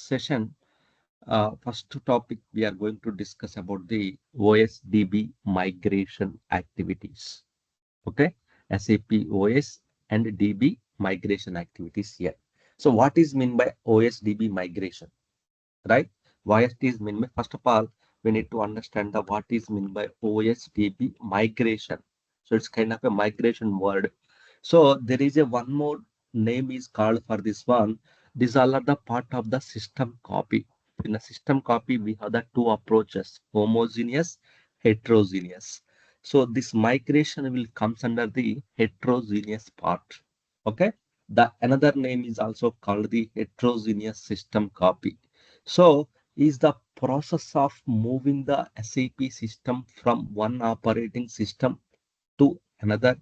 session, first topic we are going to discuss about the OSDB migration activities. Okay, SAP OS and DB migration activities here. So what is mean by OSDB migration, right? What is mean by, first of all, we need to understand the what is mean by OSDB migration. So it's kind of a migration word. So there is a one more name is called for this one. These all are the part of the system copy. In a system copy, we have the two approaches: homogeneous, heterogeneous. So this migration will comes under the heterogeneous part. Okay. The another name is also called the heterogeneous system copy. So is the process of moving the SAP system from one operating system to another,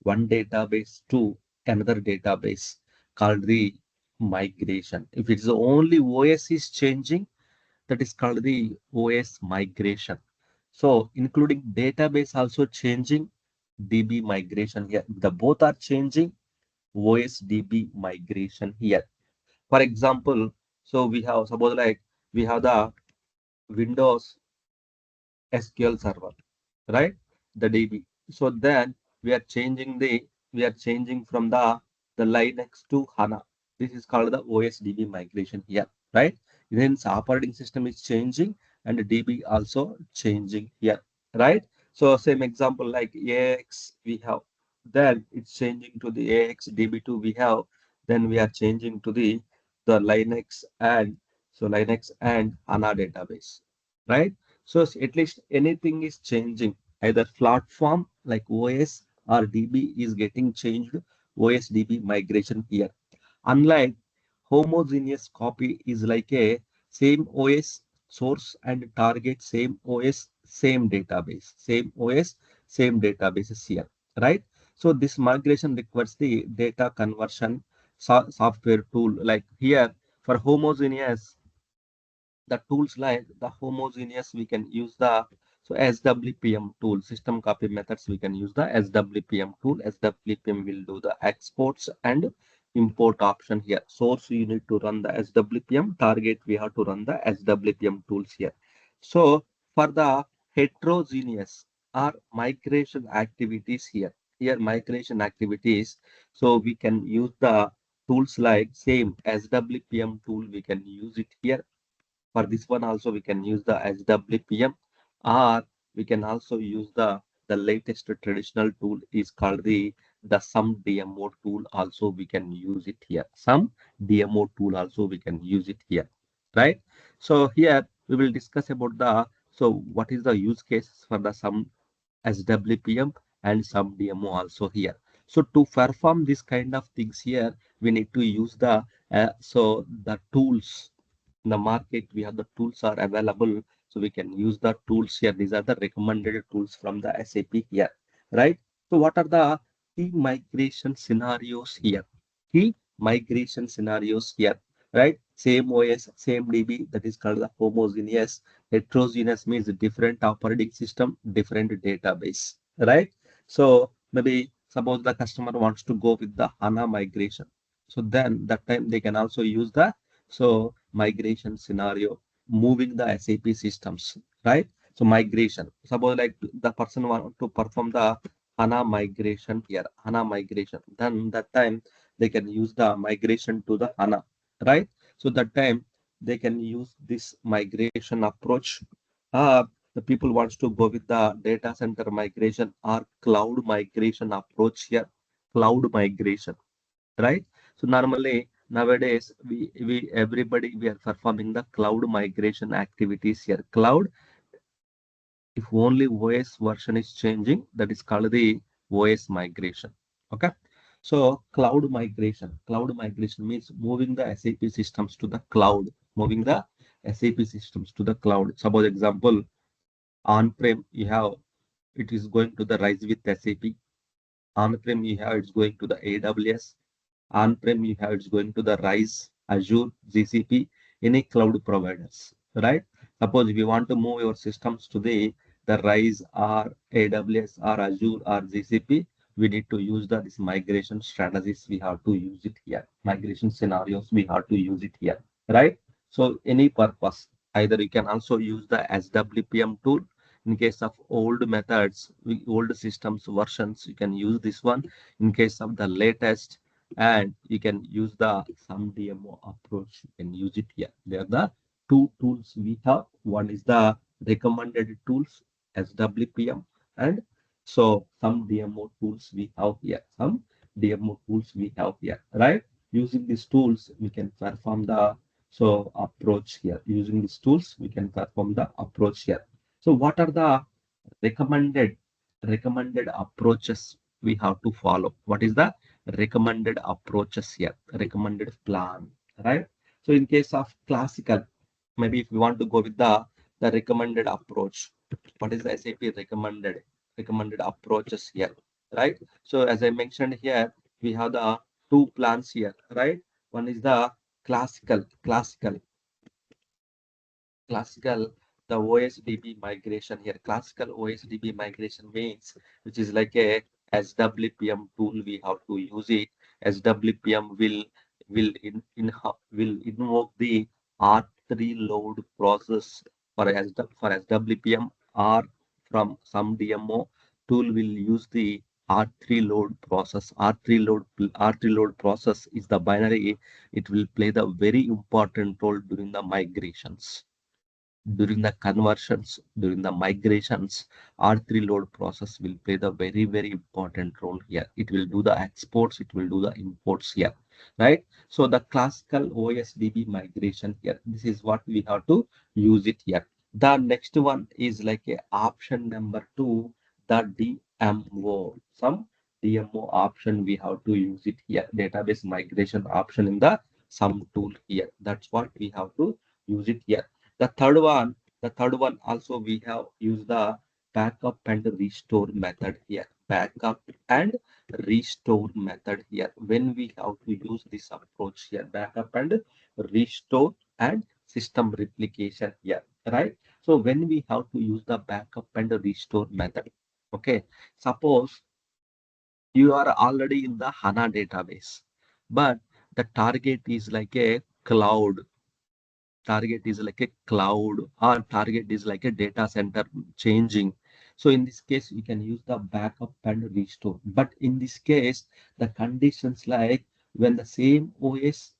one database to another database, called the migration. If it's only OS is changing, that is called the OS migration. So including database also changing, DB migration here. The both are changing, OSDB migration here. For example, so we have suppose like we have the Windows SQL server, right? The DB. So then we are changing from the Linux to HANA. This is called the OSDB migration here, right? Then operating system is changing and the DB also changing here, right? So same example like AX we have, then it's changing to the AX DB2 we have, then we are changing to the Linux and Linux and HANA database, right? So at least anything is changing. Either platform like OS or DB is getting changed. OSDB migration here. Unlike homogeneous copy is like a same OS source and target, same OS, same database. Same OS, same databases here, right? So this migration requires the data conversion software tool. Like here for homogeneous, the tools like the homogeneous, we can use the SWPM tool, system copy methods. We can use the SWPM tool. SWPM will do the exports and import option here. Source you need to run the SWPM, target we have to run the SWPM tools here. So for the heterogeneous or migration activities here migration activities, so we can use the tools like same SWPM tool, we can use it here. For this one also we can use the SWPM, or we can also use the latest traditional tool is called the SUM-DMO tool. Also we can use it here. SUM-DMO tool also we can use it here, right? So here we will discuss about the what is the use cases for the SWPM and SUM-DMO also here. So to perform this kind of things here, we need to use the tools in the market. We have the tools are available, so we can use the tools here. These are the recommended tools from the SAP here, right? So what are the key migration scenarios here? Key migration scenarios here, right? Same OS, same DB, that is called the homogeneous. Heterogeneous means different operating system, different database, right? So maybe suppose the customer wants to go with the HANA migration, so then that time they can also use the migration scenario, moving the SAP systems, right? So migration. Suppose like the person want to perform the HANA migration here, HANA migration. Then that time they can use the migration to the HANA, right? So that time they can use this migration approach. The people wants to go with the data center migration or cloud migration approach here, cloud migration, right? So normally nowadays we everybody we are performing the cloud migration activities here. Cloud, if only OS version is changing, that is called the OS migration. Okay. So cloud migration means moving the SAP systems to the cloud, moving the SAP systems to the cloud. Suppose example, on-prem you have, it is going to the Rise with SAP. On-prem you have, it's going to the AWS. On-prem you have, it's going to the Rise, Azure, GCP, any cloud providers, right? Suppose if you want to move your systems to the Rise or AWS or Azure or GCP, we need to use this migration strategies. We have to use it here. Migration scenarios, we have to use it here, right? So any purpose, either you can also use the SWPM tool. In case of old methods, old systems versions, you can use this one. In case of the latest, and you can use the SUM-DMO approach. You can use it here. They are the two tools we have. One is the recommended tools, SWPM, and so some DMO tools we have here. Some DMO tools we have here, right? Using these tools, we can perform the approach here. Using these tools, we can perform the approach here. So what are the recommended recommended approaches we have to follow? What is the recommended approaches here? Recommended plan, right? So in case of classical, maybe if we want to go with the recommended approach, what is the SAP recommended approaches here, right? So as I mentioned here, we have the two plans here, right? One is the classical the OSDB migration here. Classical OSDB migration means, which is like a SWPM tool. We have to use it. SWPM will invoke the R3 load process for SWPM, or from some DMO tool will use the R3 load process. R3 load process is the binary. It will play the very important role during the migrations, during the conversions, during the migrations. R3 load process will play the very important role here. It will do the exports, it will do the imports here, right? So the classical OSDB migration here, this is what we have to use it here. The next one is like a option number two, the DMO. Some DMO option we have to use it here. Database migration option in the some tool here. That's what we have to use it here. The third one also we have used the backup and restore method here. Backup and restore method here. When we have to use this approach here, backup and restore and system replication here, right? So when we have to use the backup and restore method, okay, suppose you are already in the HANA database, but the target is like a cloud, target is like a cloud, or target is like a data center changing. So in this case you can use the backup and restore, but in this case the conditions like when the same OS,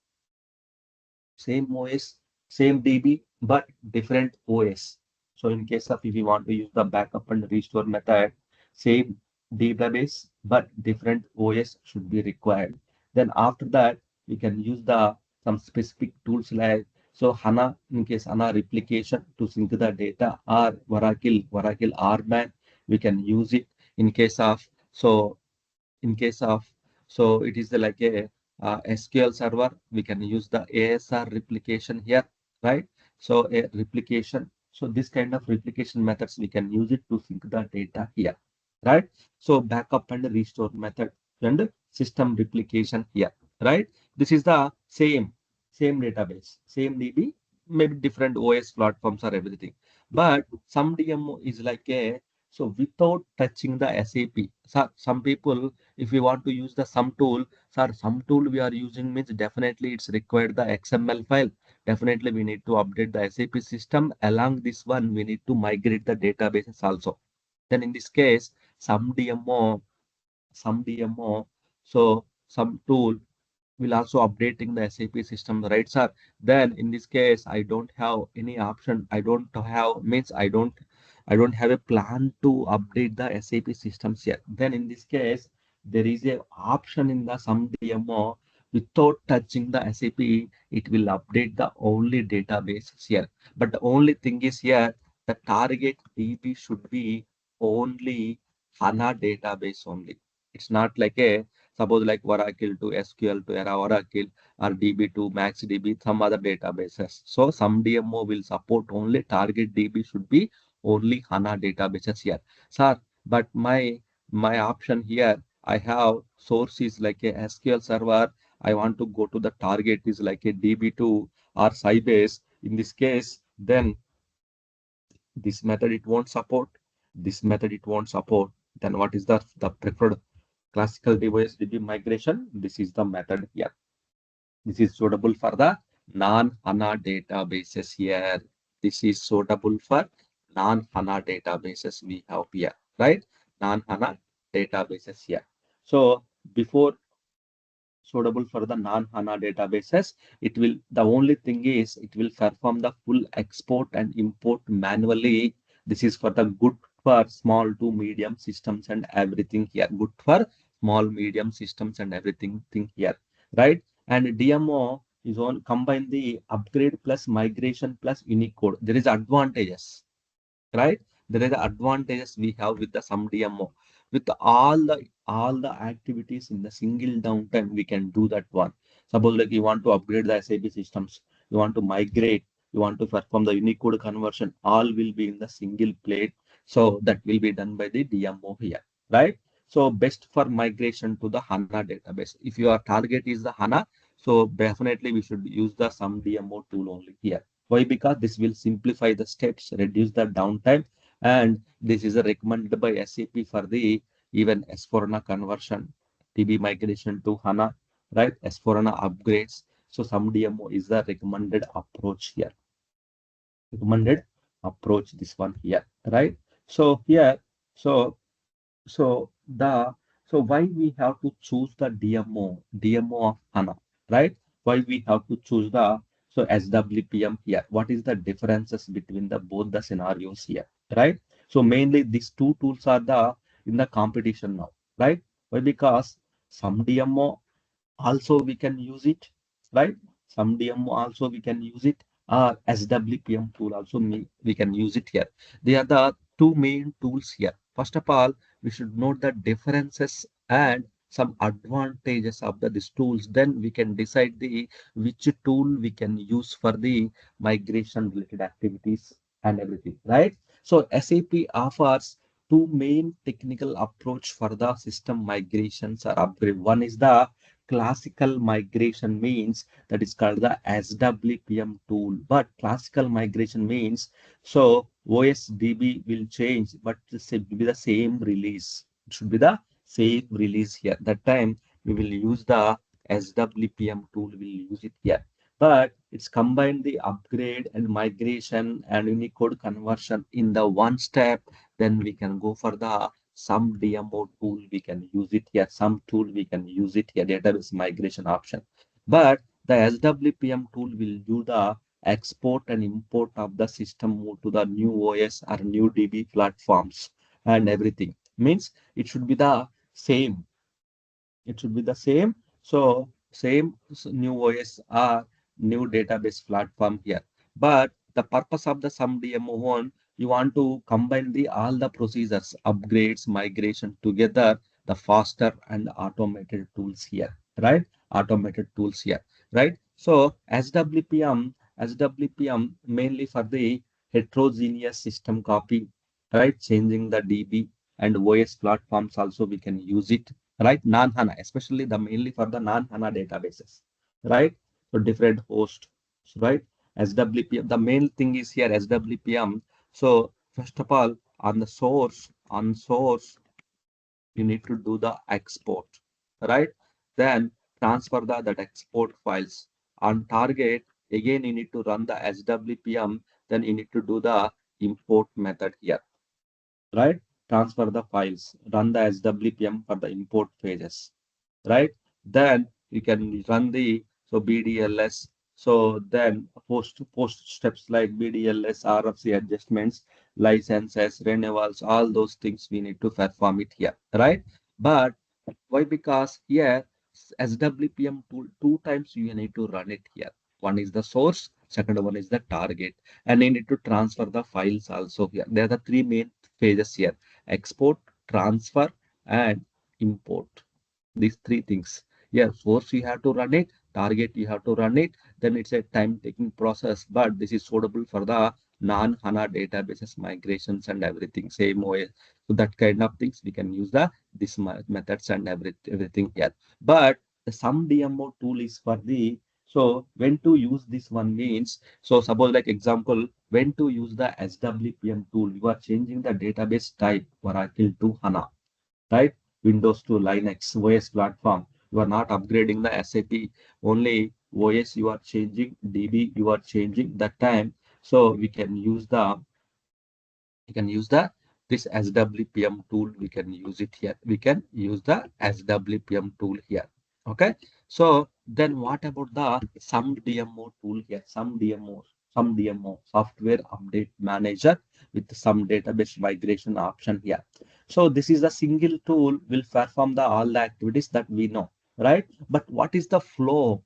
same DB, but different OS. So in case of if you want to use the backup and restore method, same database, but different OS should be required. Then after that, we can use the some specific tools like so HANA, in case HANA replication to sync the data, or Oracle RMAN, we can use it. In case of in case of it is like a SQL server, we can use the ASR replication here, right? So a replication, so this kind of replication methods we can use it to sync the data here, right? So backup and restore method and system replication here, right? This is the same database, same DB, maybe different OS platforms or everything, but some DMO is like a so without touching the SAP. So some people, if we want to use the some tool, sir, some tool we are using means definitely it's required the XML file. Definitely we need to update the SAP system. Along this one, we need to migrate the databases also. Then in this case, some DMO, so some tool will also updating the SAP system, right, sir? Then in this case, I don't have any option. I don't have means I don't have a plan to update the SAP systems yet. Then in this case, there is a option in the some DMO without touching the SAP, it will update the only databases here. But the only thing is here, the target DB should be only HANA database only. It's not like a suppose like Oracle to SQL to Era Oracle or DB to MaxDB, some other databases. So some DMO will support only target DB should be only HANA databases here. Sir, but my option here, I have source is like a SQL server. I want to go to the target is like a DB2 or Sybase. In this case, then this method it won't support. This method it won't support. Then what is the preferred classical device DB migration? This is the method here. This is suitable for the non-HANA databases here. This is suitable for non-HANA databases we have here, right? Non-HANA databases here. So before suitable for the non-HANA databases, it will, the only thing is it will perform the full export and import manually. This is for the good for small to medium systems and everything here. Good for small, medium systems and everything thing here, right? And DMO is on combine the upgrade plus migration plus Unicode. There is advantages, right? There are the advantages we have with the SUM-DMO. With all the activities in the single downtime, we can do that one. Suppose like you want to upgrade the SAP systems, you want to migrate, you want to perform the Unicode conversion, all will be in the single plate. So that will be done by the DMO here, right? So best for migration to the HANA database. If your target is the HANA, so definitely we should use the SUM-DMO tool only here. Why? Because this will simplify the steps, reduce the downtime, and this is recommended by SAP for the even S4HANA conversion, TB migration to HANA, right? S4HANA upgrades. So SUM-DMO is the recommended approach here. Recommended approach, this one here, right? So here, so so the so why we have to choose the DMO of HANA, right? Why we have to choose the so SWPM here? What is the differences between the both the scenarios here, right? So mainly these two tools are the in the competition now, right? Why? Because some DMO also we can use it, right? Some DMO also we can use it. SWPM tool also we can use it here. They are the two main tools here. First of all, we should note the differences and some advantages of these tools. Then we can decide the which tool we can use for the migration related activities and everything, right? So SAP offers two main technical approach for the system migrations or upgrade. One is the classical migration, means that is called the SWPM tool. But classical migration means so OSDB will change, but it will be the same release. It should be the same release here. That time we will use the SWPM tool. We will use it here. But it's combined the upgrade and migration and Unicode conversion in the one step. Then we can go for the some DMO tool we can use it here, some tool we can use it here, database migration option. But the SWPM tool will do the export and import of the system move to the new OS or new DB platforms and everything. Means it should be the same. It should be the same. So same new OS or new database platform here. But the purpose of the some DMO one, you want to combine the all the procedures, upgrades, migration together, the faster and automated tools here, right? Automated tools here, right? So SWPM mainly for the heterogeneous system copy, right? Changing the DB and OS platforms also we can use it, right? Non-HANA, especially the mainly for the non-HANA databases, right? So different hosts, right? SWPM, the main thing is here SWPM. So first of all, on source, you need to do the export, right? Then transfer that export files. On target, again you need to run the SWPM, then you need to do the import method here, right? Transfer the files, run the SWPM for the import phases, right? Then you can run the so BDLS. So then post steps like BDLS, RFC adjustments, licenses, renewals, all those things we need to perform it here, right? But why? Because here SWPM tool two times you need to run it here. One is the source, second one is the target, and you need to transfer the files also here. There are the three main phases here: export, transfer, and import. These three things. Yeah, source you have to run it, target you have to run it, then it's a time taking process, but this is suitable for the non-HANA databases migrations and everything, same way. So that kind of things we can use the this methods and everything here. But the some DMO tool is for the so when to use this one means so suppose like example when to use the SWPM tool, you are changing the database type Oracle to HANA, right? Windows to Linux OS platform. You are not upgrading the SAP only OS you are changing, DB you are changing that time. So we can use the this SWPM tool. We can use it here. We can use the SWPM tool here. Okay. So then what about the SUM-DMO tool here? SUM-DMO software update manager with some database migration option here. So this is a single tool will perform the all the activities that we know, right? But what is the flow?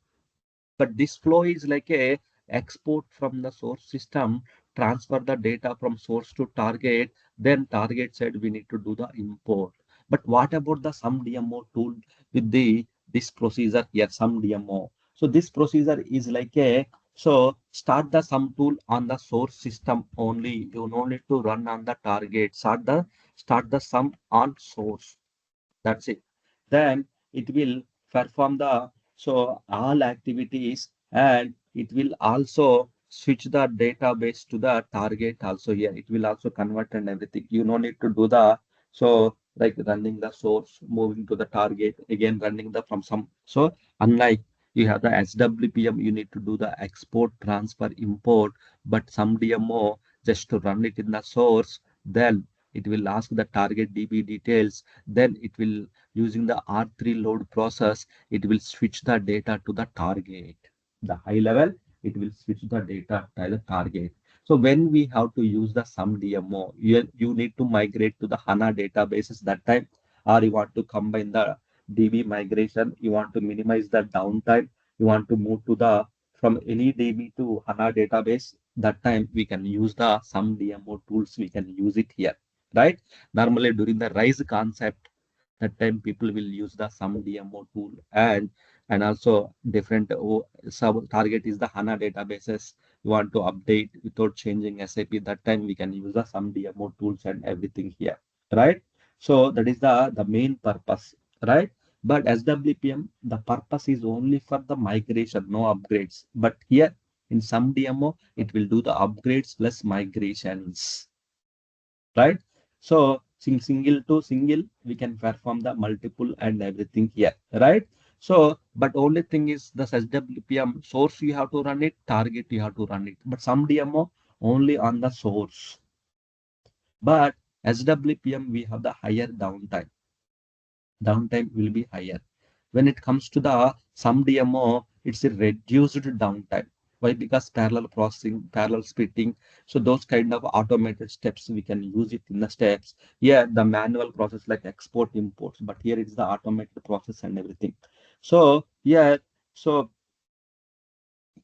But this flow is like a export from the source system, transfer the data from source to target, then target side we need to do the import. But what about the SUM-DMO tool with the this procedure here, SUM-DMO? So this procedure is like a so start the sum tool on the source system only. You no need to run on the target. Start the sum on source. That's it. Then it will perform the so all activities, and it will also switch the database to the target also here. It will also convert and everything. You no need to do the so like running the source, moving to the target, again running the from some. So unlike you have the SWPM, you need to do the export, transfer, import, but some DMO just to run it in the source, then it will ask the target DB details, then it will using the R3 load process, it will switch the data to the target. The high level, it will switch the data to the target. So when we have to use the SUM-DMO, you need to migrate to the HANA databases that time, or you want to combine the DB migration, you want to minimize the downtime, you want to move to the from any DB to HANA database, that time we can use the SUM-DMO tools, we can use it here, right? Normally during the RISE concept, that time people will use the SUM-DMO tool, and also different sub target is the HANA databases. You want to update without changing SAP, that time we can use the SUM-DMO tools and everything here, right? So that is the main purpose, right? But SWPM, the purpose is only for the migration, no upgrades. But here in SUM-DMO, it will do the upgrades plus migrations, right? So single to single, we can perform the multiple and everything here, right? So, but only thing is the SWPM source you have to run it, target you have to run it, but some DMO only on the source. But SWPM we have the higher downtime. Downtime will be higher. When it comes to the some DMO, it's a reduced downtime. Why? Because parallel processing, parallel splitting. So those kind of automated steps, we can use it in the steps. Here, the manual process like export imports, but here it's the automated process and everything. So here, so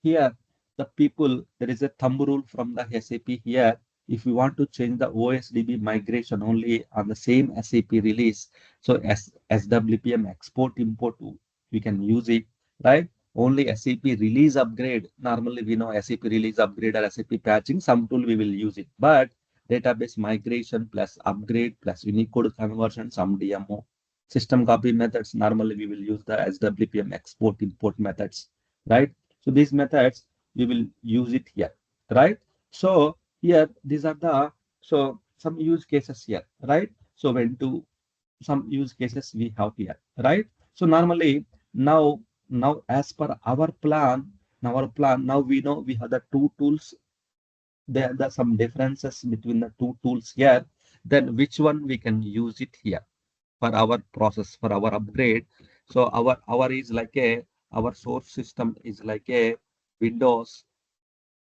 here the people, there is a thumb rule from the SAP here. If you want to change the OSDB migration only on the same SAP release, so SWPM export import, we can use it, right? Only SAP release upgrade. Normally we know SAP release upgrade or SAP patching, some tool we will use it. But database migration plus upgrade plus Unicode conversion, some DMO. System copy methods, normally we will use the SWPM export import methods, right? So these methods we will use it here, right? So here these are the so some use cases here, right? So when to some use cases we have here, right? So normally now as per our plan, now we know we have the two tools. There are some differences between the two tools here. Then which one we can use it here for our process, for our upgrade. So our is like a our source system is like a Windows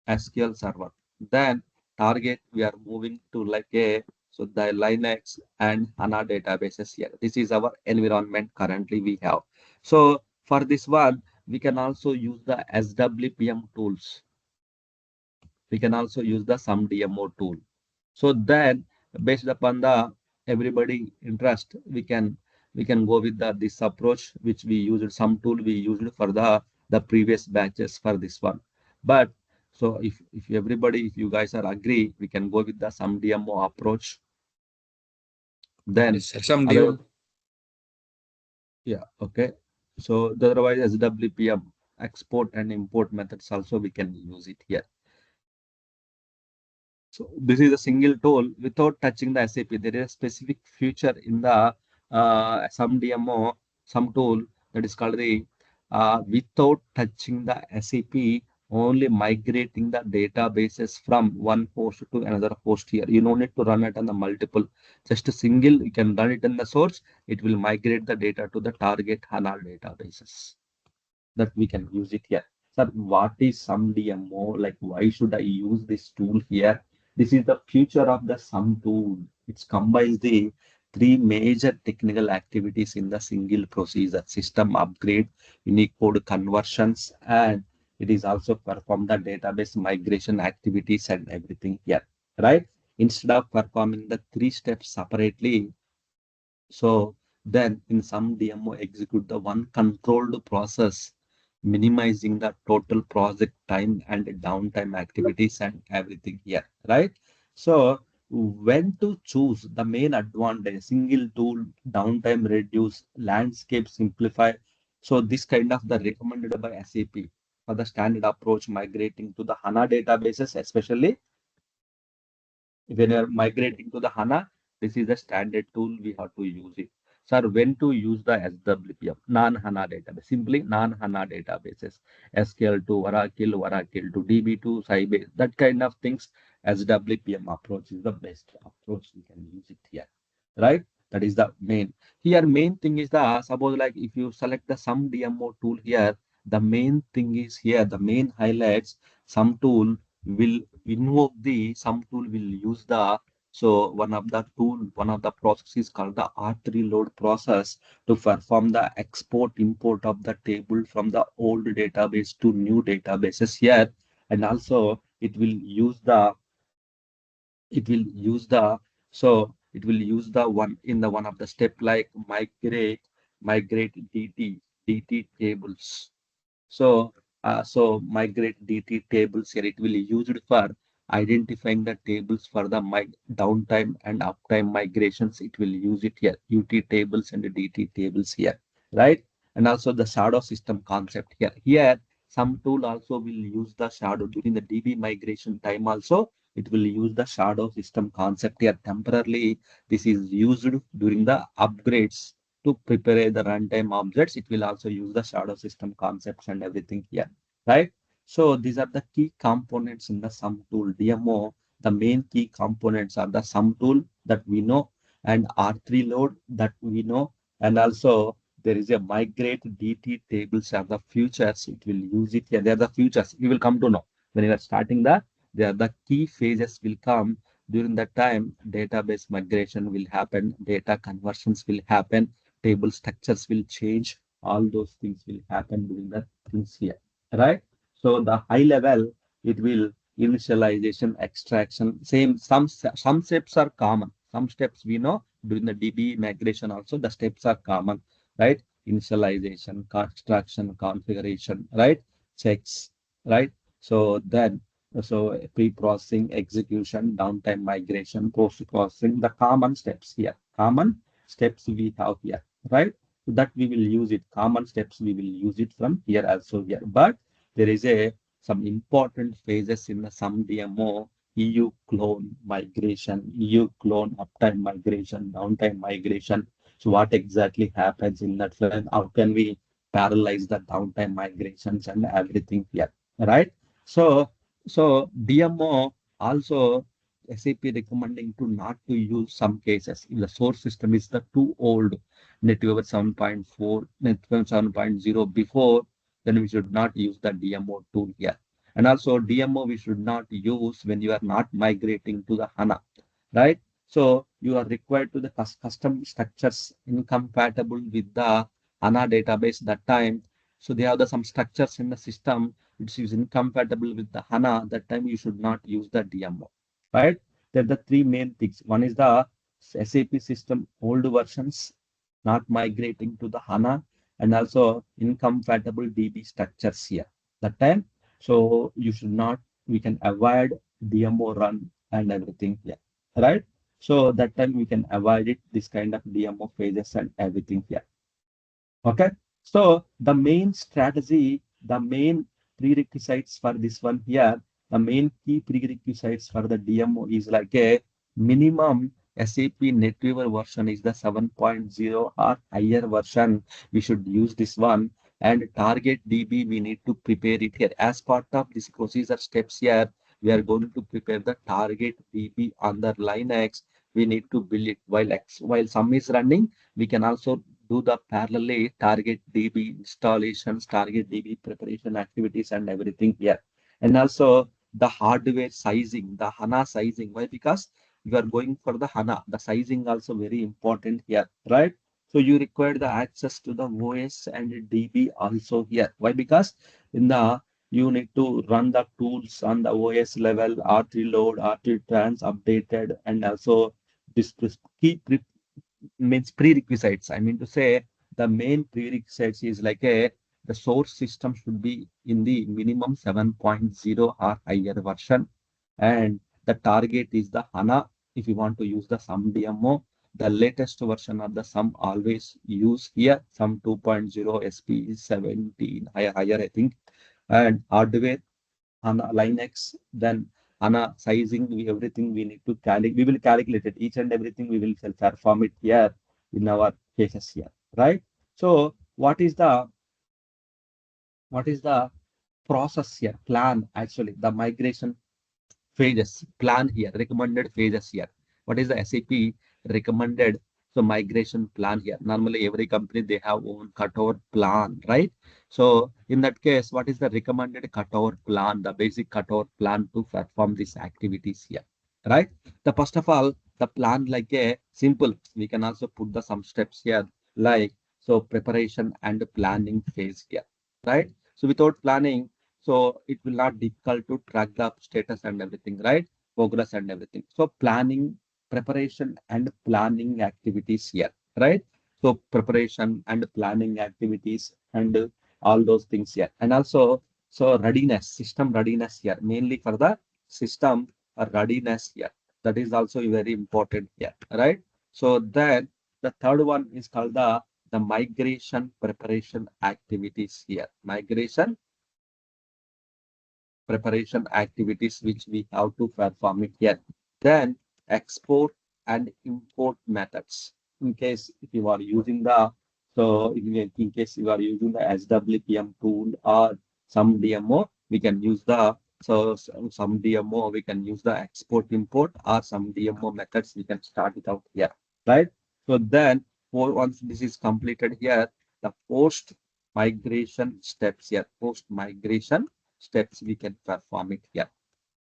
SQL server. Then target we are moving to like a so the Linux and HANA databases here. This is our environment currently we have. So for this one, we can also use the SWPM tools. We can also use the SUM-DMO tool. So then based upon the everybody interest, we can go with the this approach which we used, some tool we used for the previous batches for this one. But so if everybody, if you guys are agree, we can go with the some DMO approach. Then Yes, sir. Some other, DO. yeah, okay. So otherwise SWPM export and import methods also we can use it here. So this is a single tool without touching the SAP. There is a specific feature in the some DMO, some tool that is called the without touching the SAP, only migrating the databases from one host to another host here. You don't need to run it on the multiple, just a single, you can run it in the source. It will migrate the data to the target HANA databases that we can use it here. Sir, what is SUM-DMO? Like, why should I use this tool here? This is the future of the SUM tool. It combines the three major technical activities in the single procedure: system upgrade, Unicode conversions, and it is also perform the database migration activities and everything here, right? Instead of performing the three steps separately, so then in SUM-DMO execute the one controlled process, minimizing the total project time and downtime activities and everything here, right? So when to choose the main advantage, single tool, downtime reduce, landscape simplify. So this kind of the recommended by SAP for the standard approach migrating to the HANA databases, especially when you're migrating to the HANA, this is a standard tool we have to use it. Sir, when to use the SWPM, non-HANA database, simply non-HANA databases, SQL to Oracle, Oracle to DB to Sybase, that kind of things, SWPM approach is the best approach. We can use it here, right? That is the main. Here, main thing is the, suppose like if you select the SUM-DMO tool here, the main thing is here, the main highlights, some tool will invoke the some tool will use the, so one of the processes called the R3 load process to perform the export import of the table from the old database to new databases here. And also it will use the, so it will use the one in the one of the step like migrate dt tables. So migrate DT tables here, it will be used for identifying the tables for the downtime and uptime migrations. It will use it here, UT tables and the DT tables here, right? And also the shadow system concept here. Here, some tool also will use the shadow during the DB migration time also. It will use the shadow system concept here temporarily. This is used during the upgrades to prepare the runtime objects. It will also use the shadow system concepts and everything here, right? So these are the key components in the SUM tool DMO. The main key components are the SUM tool that we know, and R3 load that we know, and also there is a migrate DT tables are the futures. It will use it here. They are the futures. You will come to know when you are starting the. They are the key phases will come during that time. Database migration will happen. Data conversions will happen, table structures will change, all those things will happen during the things here, right? So the high level, it will initialization, extraction, same, some steps are common. Some steps we know during the DB migration also, the steps are common, right? Initialization, extraction, configuration, right? Checks, right? So then, so pre-processing, execution, downtime migration, post-processing, the common steps here. Common steps we have here, right? That we will use it. Common steps we will use it from here also here. But there is a some important phases in the SUM-DMO, EU clone migration, EU clone uptime migration, downtime migration. So what exactly happens in that phase? How can we parallelize the downtime migrations and everything here, right? So DMO also SAP recommending to not to use some cases if the source system is the too old, NetWeaver 7.4, NetWeaver 7.0 before, then we should not use the DMO tool here. And also DMO we should not use when you are not migrating to the HANA, right? So you are required to the custom structures incompatible with the HANA database that time. So they have the some structures in the system which is incompatible with the HANA. That time you should not use the DMO, right? There are the three main things. One is the SAP system old versions not migrating to the HANA, and also incompatible DB structures here. That time, so you should not, we can avoid DMO run and everything here, right? So that time we can avoid it, this kind of DMO phases and everything here. Okay. So the main strategy, the main prerequisites for this one here, the main key prerequisites for the DMO is like a minimum SAP NetWeaver version is the 7.0 or higher version. We should use this one. and target DB we need to prepare it here. As part of this procedure steps here, we are going to prepare the target DB under line X. We need to build it while sum is running. We can also do the parallelly target DB installations, target DB preparation activities, and everything here. And also the hardware sizing, the HANA sizing. Why? Because you are going for the HANA. The sizing also very important here, right? So you require the access to the OS and DB also here. Why? Because in the you need to run the tools on the OS level, R3 load, R3 trans updated, and also this key means prerequisites. I mean to say the main prerequisites is like the source system should be in the minimum 7.0 or higher version, and the target is the HANA. If you want to use the SUM-DMO, the latest version of the SUM always use here, SUM 2.0 SP 17 higher I think, and hardware HANA Linux, then HANA sizing, everything we need to calculate. We will calculate it, each and everything we will perform it here in our cases here, right? So what is the process here? Plan actually the migration phases, plan here, recommended phases here. What is the SAP recommended? So migration plan here. Normally every company they have own cutover plan, right? So in that case, what is the recommended cutover plan, the basic cutover plan to perform these activities here, right? The first of all, the plan like a simple, we can also put the some steps here, like so preparation and planning phase here, right? So without planning, so it will not difficult to track the status and everything, right? Progress and everything. So planning, preparation and planning activities here, right? So preparation and planning activities and all those things here. And also, so readiness, system readiness here, mainly for the system readiness here. That is also very important here, right? So then the third one is called the migration preparation activities here. Migration preparation activities which we have to perform it here. Then export and import methods. In case if you are using the in case you are using the SWPM tool or some DMO, we can use the some DMO, we can use the export import or some DMO methods. We can start it out here, right? So then once this is completed here, the post migration steps here, post migration steps we can perform it here,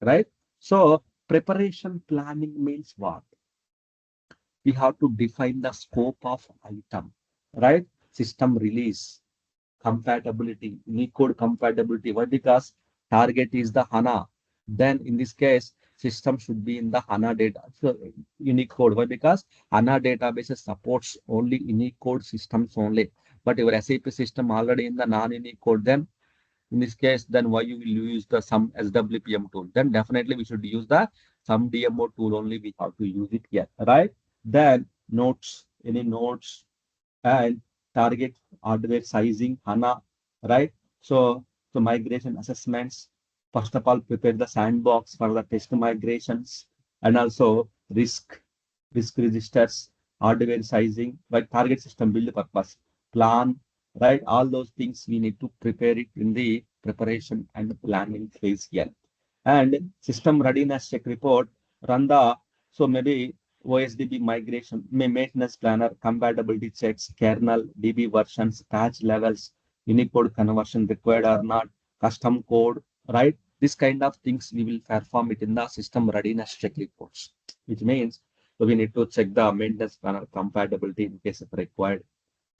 right? So preparation planning means what? We have to define the scope of item, right? System release, compatibility, Unicode compatibility. Why? Because target is the HANA. Then in this case, system should be in the HANA data. So Unicode. Why? Because HANA databases supports only Unicode systems only. But your SAP system already in the non-Unicode, then in this case, then why you will use the some SWPM tool? Then definitely we should use the some DMO tool only. We have to use it here, right? Then notes, any notes and target hardware sizing, HANA, right? So migration assessments. First of all, prepare the sandbox for the test migrations and also risk registers, hardware sizing, right? Target system build purpose, plan, right? All those things we need to prepare it in the preparation and planning phase here. And system readiness check report, run the, so maybe OSDB migration, maintenance planner, compatibility checks, kernel, DB versions, patch levels, Unicode conversion required or not, custom code, right? This kind of things we will perform it in the system readiness check reports, which means so we need to check the maintenance planner compatibility in case if required,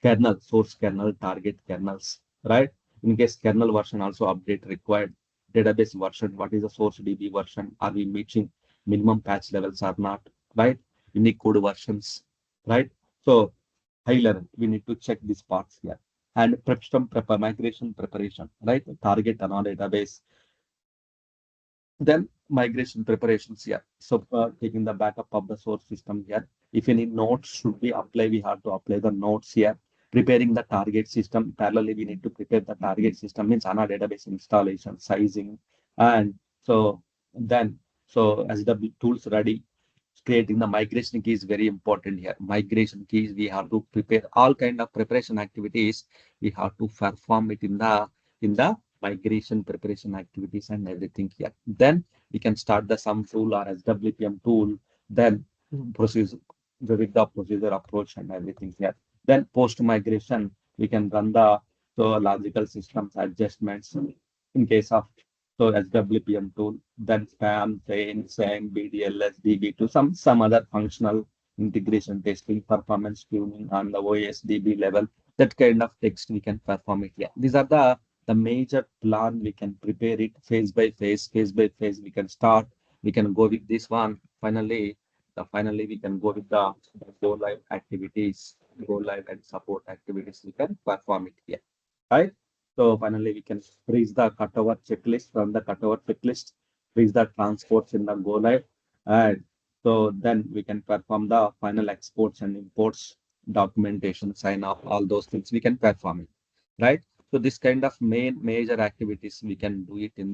kernel, source kernel, target kernels, right? In case kernel version also update required, database version, what is the source DB version? Are we meeting minimum patch levels or not, right? Unicode versions, right? So high level, we need to check these parts here. And migration preparation, right? Target another database, then migration preparations here. So taking the backup of the source system here. If any nodes should be applied, we have to apply the nodes here. Preparing the target system. Parallelly, we need to prepare the target system, means HANA database installation, sizing, and so then so SW tools ready. creating the migration key is very important here. Migration keys, we have to prepare all kind of preparation activities. We have to perform it in the migration preparation activities and everything here. Then we can start the SUM tool or SWPM tool. Then procedure with the procedure approach and everything here. Then post migration, we can run the logical systems adjustments in case of SWPM tool, then SPAM, chain, SAM, BDLS, DB to some other functional integration testing, performance tuning on the OSDB level. That kind of text we can perform it here. These are the major plan. We can prepare it phase by phase, phase by phase. We can start. We can go with this one. Finally we can go with the go live activities, go live and support activities. We can perform it here, right? So finally, we can freeze the cutover checklist from the cutover checklist, freeze the transports in the go live, and so then we can perform the final exports and imports, documentation, sign off, all those things we can perform it, right? So this kind of major activities we can do it in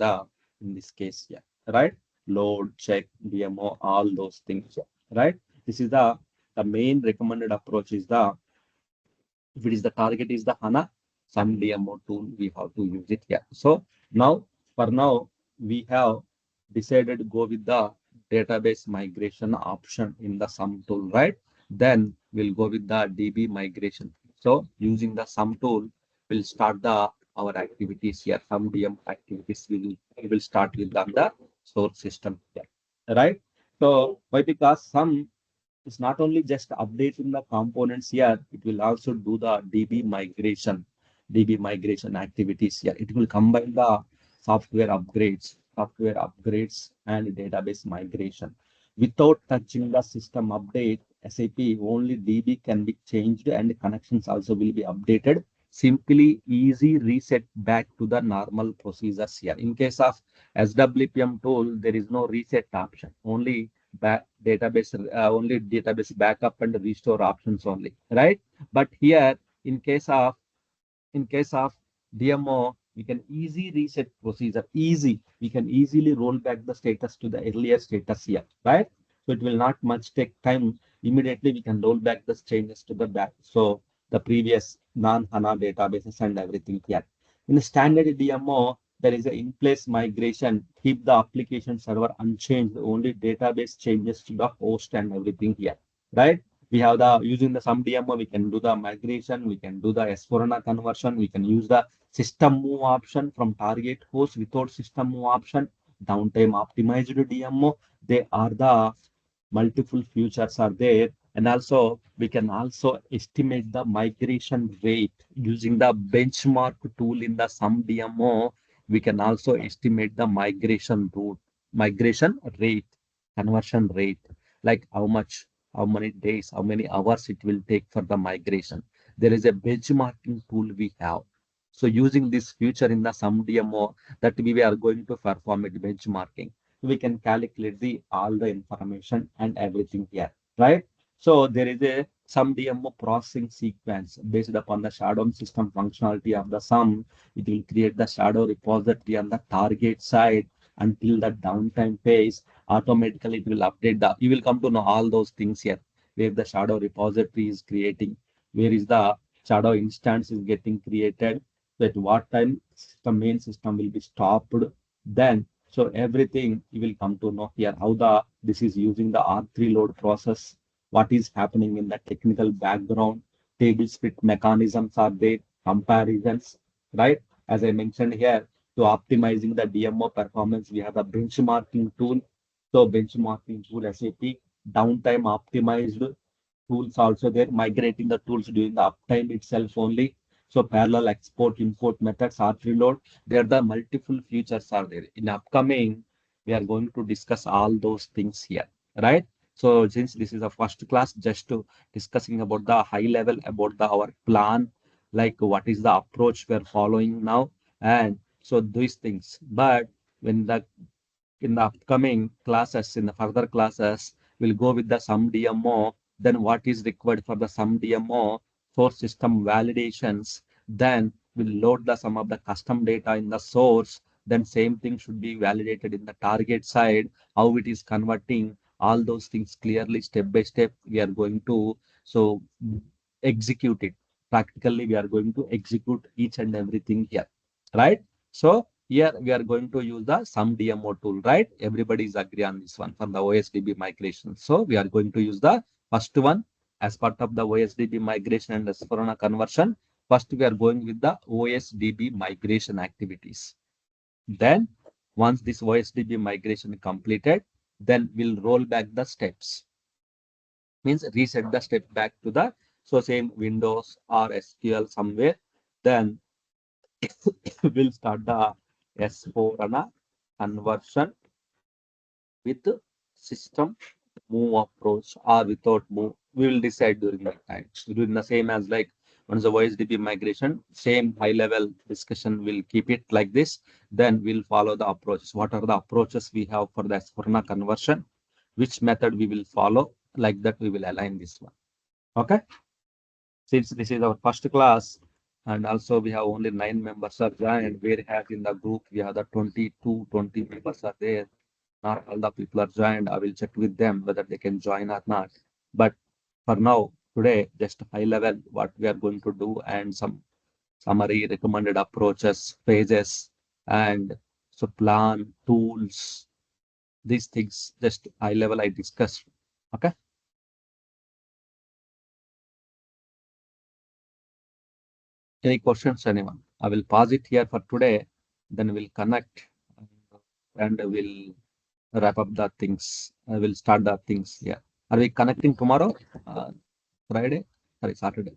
this case here, right? Load, check, DMO, all those things, here, right? This is the main recommended approach is the if it is the target is the HANA, SUM-DMO tool, we have to use it here. So now, for now, we have decided to go with the database migration option in the SUM tool, right? Then we'll go with the DB migration. So using the SUM tool, we'll start our activities here. SUM-DMO activities we will start with the source system here, right? So why? Because SUM it's not only just updating the components here, it will also do the DB migration activities here. It will combine the software upgrades and database migration. Without touching the system update, SAP only DB can be changed and connections also will be updated. Simply easy reset back to the normal procedures here. In case of SWPM tool, there is no reset option. Only database backup and restore options only, right? But here in case of DMO, we can easy reset procedure, we can easily roll back the status to the earlier status here, right? So it will not much take time. Immediately we can roll back the changes to the back, so the previous non-HANA databases and everything here. In standard DMO, there is a in-place migration, keep the application server unchanged, only database changes to the host and everything here, right? We have using the SUM-DMO, we can do the migration, we can do the S/4HANA conversion, we can use the system move option from target host without system move option, downtime optimized DMO. They are the multiple features are there, and also we can also estimate the migration rate using the benchmark tool in the SUM-DMO. We can also estimate the migration rate, conversion rate, like how many days, how many hours it will take for the migration. There is a benchmarking tool we have. So using this feature in the SUM-DMO, that we are going to perform it benchmarking, we can calculate all the information and everything here, right? So there is a SUM-DMO processing sequence based upon the shadow system functionality of the SUM. It will create the shadow repository on the target side until the downtime phase. Automatically, it will update you will come to know all those things here, where the shadow repository is creating, where is the shadow instance is getting created, at what time the main system will be stopped. Then so everything you will come to know here, how this is using the R3 load process, what is happening in the technical background, table split mechanisms are there, comparisons, right? As I mentioned here, to optimizing the DMO performance, we have a benchmarking tool. So benchmarking tool, SAP, downtime optimized tools also there, migrating the tools during the uptime itself only. So parallel export import methods are preload. There the multiple features are there. In upcoming, we are going to discuss all those things here, right? So since this is a first class, just to discussing about the high level about our plan, like what is the approach we are following now, and so these things. But when in the upcoming classes, in the further classes, we'll go with the SUM-DMO, then what is required for the SUM-DMO, source system validations, then we'll load some of the custom data in the source, then same thing should be validated in the target side, how it is converting, all those things clearly step by step we are going to so execute it. Practically we are going to execute each and everything here, right? So here we are going to use the SUM-DMO tool, right? Everybody is agree on this one for the OSDB migration. So we are going to use the first one as part of the OSDB migration and S/4HANA conversion. First we are going with the OSDB migration activities. Then once this OSDB migration completed, then we'll roll back the steps. Means reset the step back to the so same Windows or SQL somewhere. Then we'll start the S/4HANA conversion with system move approach or without move. We will decide during that time. Doing the same as like once the OSDB migration, same high level discussion, we'll keep it like this. Then we'll follow the approaches. What are the approaches we have for the S/4HANA conversion? Which method we will follow? Like that, we will align this one. Okay. Since this is our first class, and also we have only 9 members are joined, whereas in the group we have the 20 members are there. Not all the people are joined. I will check with them whether they can join or not. But for now, today, just high level, what we are going to do and some summary, recommended approaches, phases, and so plan, tools, these things, just high level I discussed. Okay. Any questions, anyone? I will pause it here for today. Then we'll connect and we'll wrap up the things. I will start the things. Yeah. Are we connecting tomorrow? Friday? Sorry, Saturday.